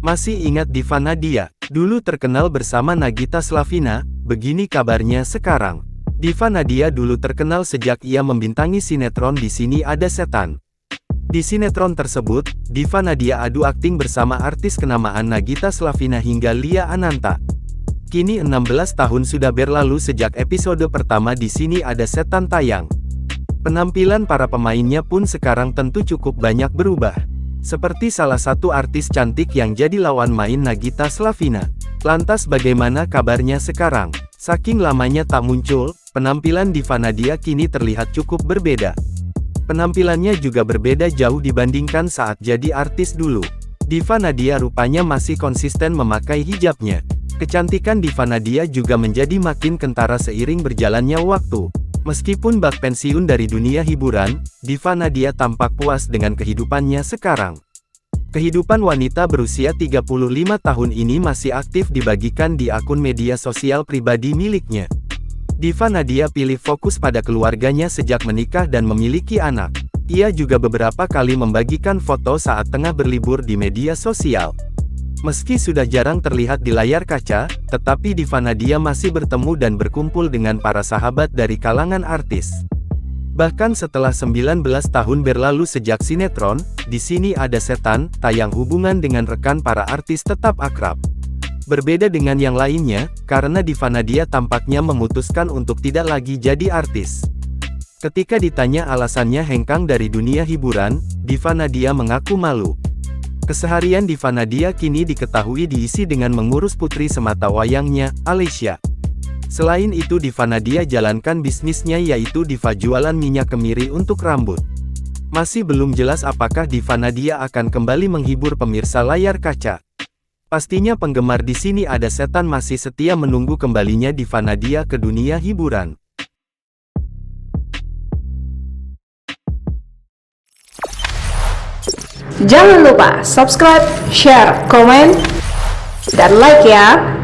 Masih ingat Diva Nadia? Dulu terkenal bersama Nagita Slavina, begini kabarnya sekarang. Diva Nadia dulu terkenal sejak ia membintangi sinetron Di Sini Ada Setan. Di sinetron tersebut, Diva Nadia adu akting bersama artis kenamaan Nagita Slavina hingga Lia Ananta. Kini 16 tahun sudah berlalu sejak episode pertama Di Sini Ada Setan tayang. Penampilan para pemainnya pun sekarang tentu cukup banyak berubah. Seperti salah satu artis cantik yang jadi lawan main Nagita Slavina. Lantas bagaimana kabarnya sekarang? Saking lamanya tak muncul, penampilan Diva Nadia kini terlihat cukup berbeda. Penampilannya juga berbeda jauh dibandingkan saat jadi artis dulu. Diva Nadia rupanya masih konsisten memakai hijabnya. Kecantikan Diva Nadia juga menjadi makin kentara seiring berjalannya waktu. Meskipun bak pensiun dari dunia hiburan, Diva Nadia tampak puas dengan kehidupannya sekarang. Kehidupan wanita berusia 35 tahun ini masih aktif dibagikan di akun media sosial pribadi miliknya. Diva Nadia pilih fokus pada keluarganya sejak menikah dan memiliki anak. Ia juga beberapa kali membagikan foto saat tengah berlibur di media sosial. Meski sudah jarang terlihat di layar kaca, tetapi Diva Nadia masih bertemu dan berkumpul dengan para sahabat dari kalangan artis. Bahkan setelah 19 tahun berlalu sejak sinetron, Di Sini Ada Setan, tayang, hubungan dengan rekan para artis tetap akrab. Berbeda dengan yang lainnya, karena Diva Nadia tampaknya memutuskan untuk tidak lagi jadi artis. Ketika ditanya alasannya hengkang dari dunia hiburan, Diva Nadia mengaku malu. Keseharian Diva Nadia kini diketahui diisi dengan mengurus putri sematawayangnya, Alessia. Selain itu Diva Nadia jalankan bisnisnya yaitu Diva jualan minyak kemiri untuk rambut. Masih belum jelas apakah Diva Nadia akan kembali menghibur pemirsa layar kaca. Pastinya penggemar Di Sini Ada Setan masih setia menunggu kembalinya Diva Nadia ke dunia hiburan. Jangan lupa subscribe, share, komen, dan like ya!